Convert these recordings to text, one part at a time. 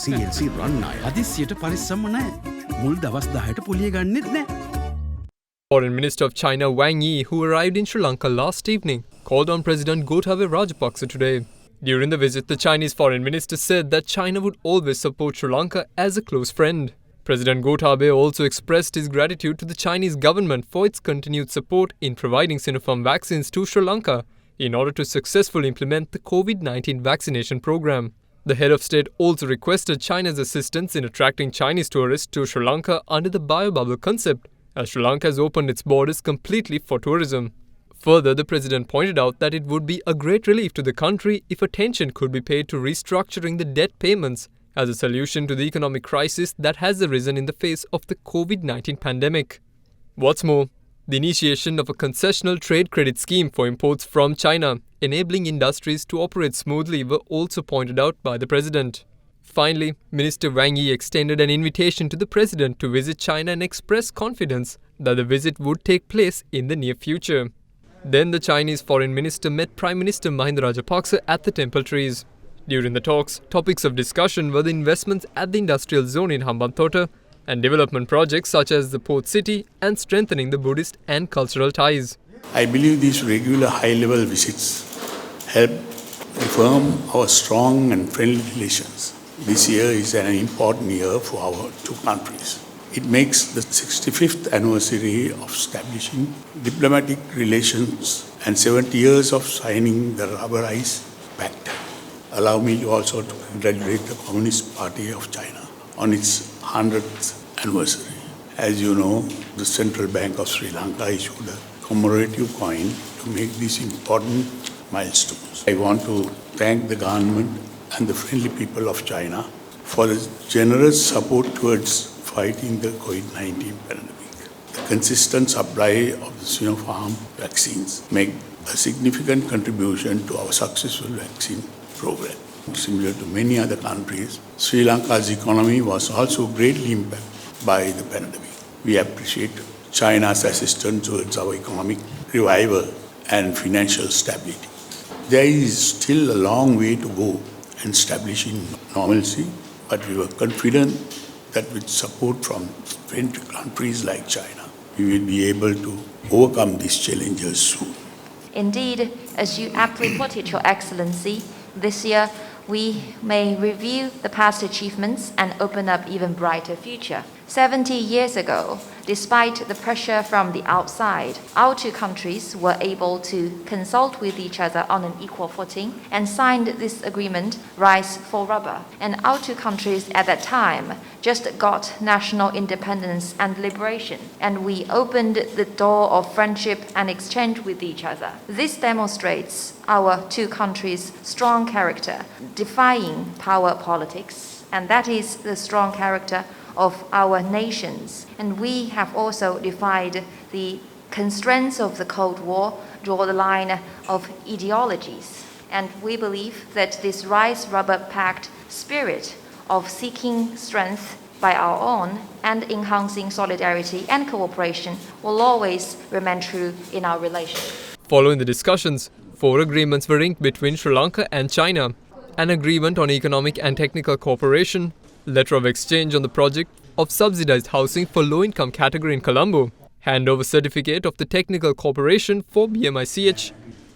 CLC run අය හදිස්සියට පරිස්සම්ම නැහැ. මුල් දවස් 10ට පොලිය ගන්නෙත් නැහැ. Foreign Minister of China Wang Yi, who arrived in Sri Lanka last evening, called on President Gotabaya Rajapaksa today. During the visit, the Chinese Foreign Minister said that China would always support Sri Lanka as a close friend. President Gotabaya also expressed his gratitude to the Chinese government for its continued support in providing Sinopharm vaccines to Sri Lanka in order to successfully implement the COVID-19 vaccination program. The head of state also requested China's assistance in attracting Chinese tourists to Sri Lanka under the biobubble concept, as Sri Lanka has opened its borders completely for tourism. Further, the president pointed out that it would be a great relief to the country if attention could be paid to restructuring the debt payments as a solution to the economic crisis that has arisen in the face of the COVID-19 pandemic. What's more, the initiation of a concessional trade credit scheme for imports from China, enabling industries to operate smoothly, were also pointed out by the president. Finally, Minister Wang Yi extended an invitation to the president to visit China and express confidence that the visit would take place in the near future. Then the Chinese Foreign Minister met Prime Minister Mahinda Rajapaksa at the Temple Trees. During the talks, topics of discussion were the investments at the industrial zone in Hambantota and development projects such as the port city and strengthening the Buddhist and cultural ties. I believe these regular high-level visits help affirm our strong and friendly relations. This year is an important year for our two countries. It makes the 65th anniversary of establishing diplomatic relations and 70 years of signing the Rubberized Pact. Allow me also to congratulate the Communist Party of China on its 100th anniversary. As you know, the Central Bank of Sri Lanka issued a commemorative coin to make these important milestones. I want to thank the government and the friendly people of China for the generous support towards fighting the COVID-19 pandemic. The consistent supply of the Sinopharm vaccines make a significant contribution to our successful vaccine program. Similar to many other countries, Sri Lanka's economy was also greatly impacted by the pandemic. We appreciate China's assistance towards our economic revival and financial stability. There is still a long way to go in establishing normalcy, but we were confident that with support from friendly countries like China, we will be able to overcome these challenges soon. Indeed, as you aptly put it, Your Excellency, this year we may review the past achievements and open up even brighter future. 70 years ago, despite the pressure from the outside, our two countries were able to consult with each other on an equal footing and signed this agreement, Rice for Rubber. And our two countries at that time just got national independence and liberation, and we opened the door of friendship and exchange with each other. This demonstrates our two countries' strong character, defying power politics, and that is the strong character of our nations. And we have also defied the constraints of the Cold War, draw the line of ideologies. And we believe that this Rice-Rubber Pact spirit of seeking strength by our own and enhancing solidarity and cooperation will always remain true in our relations. Following the discussions, 4 agreements were inked between Sri Lanka and China: an agreement on economic and technical cooperation, letter of exchange on the project of subsidized housing for low-income category in Colombo, handover certificate of the technical cooperation for BMICH,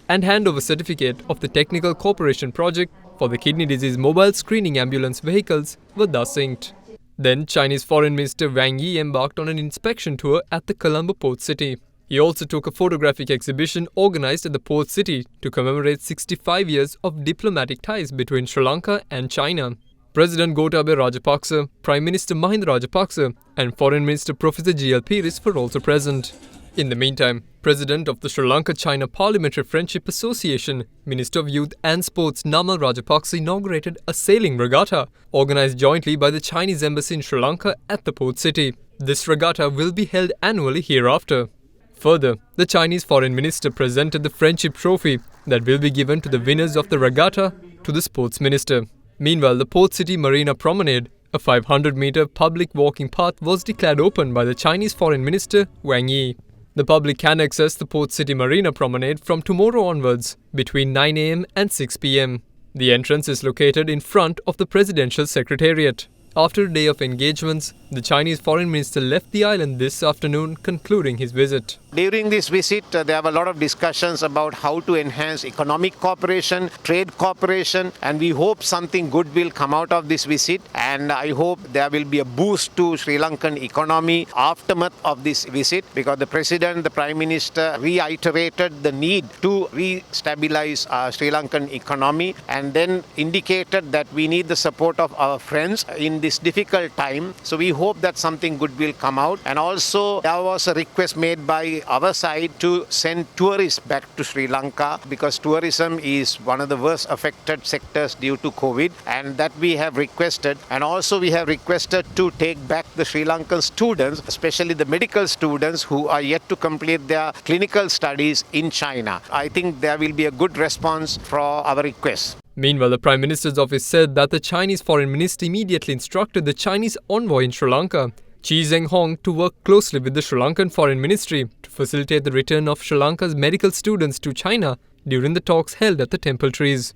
and handover certificate of the technical cooperation project for the kidney disease mobile screening ambulance vehicles were thus inked. Then Chinese Foreign Minister Wang Yi embarked on an inspection tour at the Colombo port city. He also took a photographic exhibition organized at the port city to commemorate 65 years of diplomatic ties between Sri Lanka and China. President Gotabaya Rajapaksa, Prime Minister Mahinda Rajapaksa and Foreign Minister Professor G.L. Peiris were also present. In the meantime, President of the Sri Lanka-China Parliamentary Friendship Association, Minister of Youth and Sports Namal Rajapaksa inaugurated a sailing regatta organized jointly by the Chinese Embassy in Sri Lanka at the port city. This regatta will be held annually hereafter. Further, the Chinese Foreign Minister presented the Friendship Trophy that will be given to the winners of the regatta to the Sports Minister. Meanwhile, the Port City Marina Promenade, a 500-meter public walking path, was declared open by the Chinese Foreign Minister Wang Yi. The public can access the Port City Marina Promenade from tomorrow onwards between 9 a.m. and 6 p.m. The entrance is located in front of the presidential secretariat. After a day of engagements, the Chinese foreign minister left the island this afternoon, concluding his visit. During this visit, there were a lot of discussions about how to enhance economic cooperation, trade cooperation, and we hope something good will come out of this visit. And I hope there will be a boost to Sri Lankan economy aftermath of this visit, because the President, the Prime Minister reiterated the need to re-stabilize Sri Lankan economy, and then indicated that we need the support of our friends in this difficult time. So we hope that something good will come out. And also there was a request made by our side to send tourists back to Sri Lanka, because tourism is one of the worst affected sectors due to COVID, and that we have requested. And also we have requested to take back the Sri Lankan students, especially the medical students who are yet to complete their clinical studies in China. I think there will be a good response for our request. Meanwhile, the Prime Minister's office said that the Chinese Foreign Minister immediately instructed the Chinese envoy in Sri Lanka, Chi Zeng Hong, to work closely with the Sri Lankan Foreign Ministry to facilitate the return of Sri Lanka's medical students to China during the talks held at the Temple Trees.